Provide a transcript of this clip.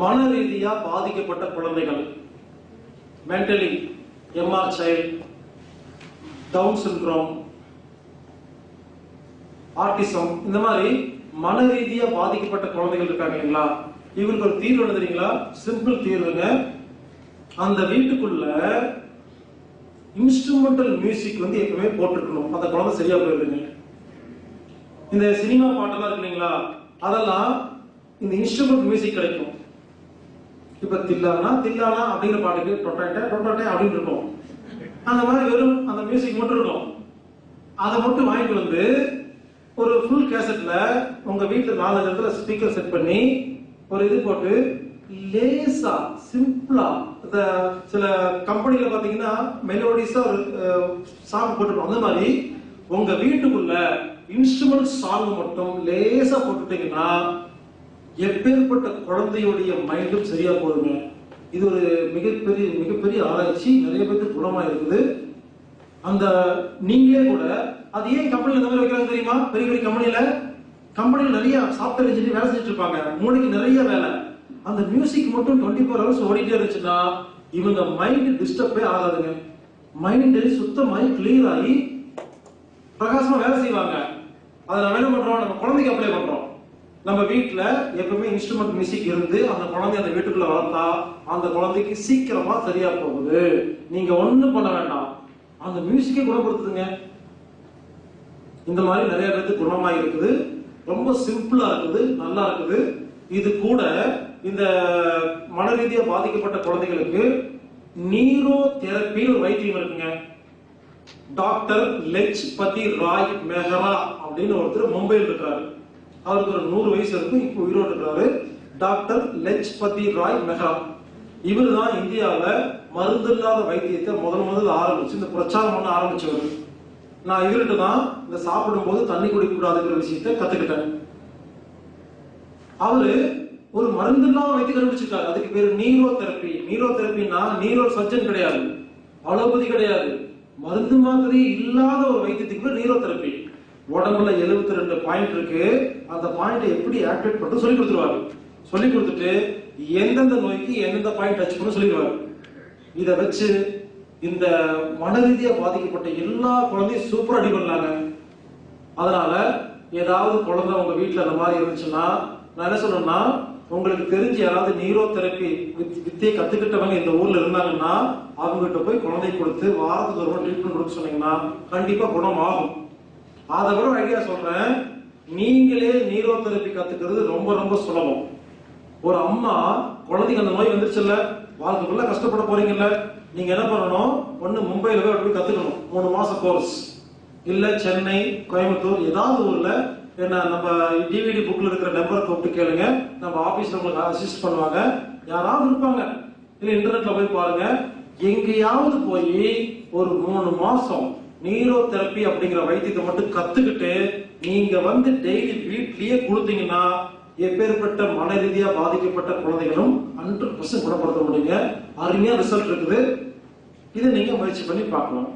மன ரீதியா பாதிக்கப்பட்ட குழந்தைகள், mentally MR child, down syndrome, autism, இந்த மாதிரி மன ரீதியா பாதிக்கப்பட்ட குழந்தைகள் இருக்காங்க இல்லைங்களா, இவருக்கு ஒரு தீர்வு என்ன தெரியுங்களா? சிம்பிள் தீர்வுங்க. அந்த வீட்டுக்குள்ள இன்ஸ்ட்ருமெண்டல் மியூசிக் வந்து எப்பவுமே போட்டுருக்கணும். அந்த குழந்தை சரியா போயிருதுங்க. இந்த சினிமா பாட்டெல்லாம் இருக்கு இல்லைங்களா, அதெல்லாம் இந்த இன்ஸ்ட்ருமெண்ட் மியூசிக் கிடைக்கும். இப்ப தில்லானா தில்லானா அப்படிங்கிற பாட்டுக்கு டொட்டாட்டே டொட்டாட்டே அப்படின்னு இருக்கும். அந்த மாதிரி வெறும் அந்த மியூசிக் மட்டும் இருக்கும். அதை மட்டும் வாங்கிட்டு வந்து ஒரு ஃபுல் கேசட்ல உங்க வீட்டுல 4 இடத்துல ஸ்பீக்கர் செட் பண்ணி ஒரு இது போட்டு லேசா சிம்பிளா, சில கம்பெனில பாத்தீங்கன்னா மெலோடிஸா ஒரு சாங் போட்டுருக்கோம். அந்த மாதிரி உங்க வீட்டுக்குள்ள இன்ஸ்ட்ருமெண்ட் சாங் மட்டும் லேசா போட்டுட்டீங்கன்னா எப்பேற்பட்ட குழந்தையுடைய மைண்டும் சரியா போகுங்க. இது ஒரு மிகப்பெரிய ஆராய்ச்சி, நிறைய பேருக்கு குணமா இருக்குது. அந்த நீங்களே கூட அது ஏன் கம்பெனில இந்த மாதிரி வைக்கிறாங்க தெரியுமா? பெரிய பெரிய கம்பெனில நிறைய சாஃப்ட்வேர் இன்ஜினியர் வேலை செஞ்சுட்டு இருப்பாங்க, மூளைக்கு நிறைய வேலை. அந்த மியூசிக் மட்டும் 24 hours ஓடிட்டே இருந்துச்சுன்னா இவங்க மைண்ட் டிஸ்டர்பே ஆகாதுங்க. மைண்ட் சுத்தமாயி கிளியர் ஆகி பிரகாசமா வேலை செய்வாங்க. அதை நம்ம என்ன பண்றோம்? நம்ம குழந்தைக்கு அப்ளை பண்றோம். நம்ம வீட்டுல எப்பவுமே இன்ஸ்ட்ருமெண்ட் மியூசிக் இருந்து அந்த குழந்தை அந்த வீட்டுக்குள்ள வளர்த்தா அந்த குழந்தைக்கு சீக்கிரமா சரியா போகுது. நீங்க ஒண்ணும் பண்ண வேண்டாம், அந்த மியூசிக்கே குணப்படுத்துதுங்க. இந்த மாதிரி நிறைய பேருக்கு குணமா இருக்குது. ரொம்ப சிம்பிளா இருக்குது, நல்லா இருக்குது. இது கூட இந்த மன ரீதியா பாதிக்கப்பட்ட குழந்தைகளுக்கு நீரோ தெரப்பின்னு ஒரு வைத்தியம் இருக்குங்க. டாக்டர் லெஜ்பதி ராய் மெஹ்ரா அப்படின்னு ஒருத்தர் மும்பையில் இருக்காரு. அவருக்கு ஒரு 100 வயசு இருக்கும், இப்போ உயிரோடு இருக்காரு. டாக்டர் லெஜ்பதி ராய் மெஹ்ரா. இவர் தான் இந்தியாவில் மருந்து இல்லாத வைத்தியத்தை முதல்ல ஆரம்பிச்சு இந்த பிரச்சாரம் பண்ண ஆரம்பிச்சவர். நான் இவர்கிட்ட தான் இந்த சாப்பிடும் போது தண்ணி குடிக்க கூடாதுங்கிற விஷயத்தை கத்துக்கிட்டேன். அவரு ஒரு மருந்து இல்லாத வைத்தியம் கண்டுபிடிச்சிருக்காரு. அதுக்கு பேரு நீரோ தெரப்பி. நீரோ தெரப்பின்னா நீரோ சர்ஜன் கிடையாது, அலோபதி கிடையாது, மருந்து மாதிரி இல்லாத ஒரு வைத்தியத்துக்கு பேர் நீரோ தெரப்பி. உடம்புல 72 பாயிண்ட் இருக்கு. அந்த பாயிண்ட் எப்படி ஆக்டிவேட் பண்ணி சொல்லி கொடுத்துருவாரு. சொல்லி கொடுத்துட்டு எந்தெந்த நோய்க்கு எந்தெந்த பாயிண்ட் டச் பண்ண சொல்லிடுவாரு. இதை வச்சு இந்த மன ரீதியா பாதிக்கப்பட்ட எல்லா குழந்தையும் சூப்பரா அடி பண்ணலாங்க. அதனால ஏதாவது குழந்தை உங்க வீட்டுல அந்த மாதிரி இருந்துச்சுன்னா நான் என்ன சொல்லணும்னா, உங்களுக்கு தெரிஞ்சு யாராவது நீரோ தெரப்பி வித்தியை கத்துக்கிட்டவங்க இந்த ஊர்ல இருந்தாங்கன்னா அவங்ககிட்ட போய் குழந்தை கொடுத்து வாரத்துக்கு ஒரு ட்ரீட்மெண்ட் கொடுக்க சொன்னீங்கன்னா கண்டிப்பா குணம் ஆகும். அதை விட ஐடியா சொல்றேன், நீங்களே நீரோ தெரப்பி கத்துக்கிறது ரொம்ப சுலபம். ஒரு அம்மா குழந்தைக்கு அந்த நோய் வந்துருச்சுல்ல, வாழ்க்கைக்குள்ள கஷ்டப்பட போறீங்கல்ல, நீங்க என்ன பண்ணணும்? ஒண்ணு மும்பையில போய் கத்துக்கணும், 3 மாசம் கோர்ஸ். இல்ல சென்னை, கோயம்புத்தூர் ஏதாவது ஊர்ல என்ன நம்ம டிவிடி புக்ல இருக்கிற நம்பரை கூப்பிட்டு கேளுங்க, நம்ம ஆபீஸ்ல உங்களுக்கு அசிஸ்ட் பண்ணுவாங்க, யாராவது இருப்பாங்க. இல்ல இன்டர்நெட்ல போய் பாருங்க. எங்கேயாவது போய் ஒரு 3 மாசம் நீரோ தெரப்பி அப்படிங்கிற வைத்தியத்தை மட்டும் கத்துக்கிட்டு நீங்க வந்து டெய்லி வீட்லயே கொடுத்தீங்கன்னா எப்பேற்பட்ட மன ரீதியா பாதிக்கப்பட்ட குழந்தைகளும் 100% குணப்படுத்த முடியுங்க. அருமையா ரிசல்ட் இருக்குது. இதை நீங்க முயற்சி பண்ணி பார்க்கலாம்.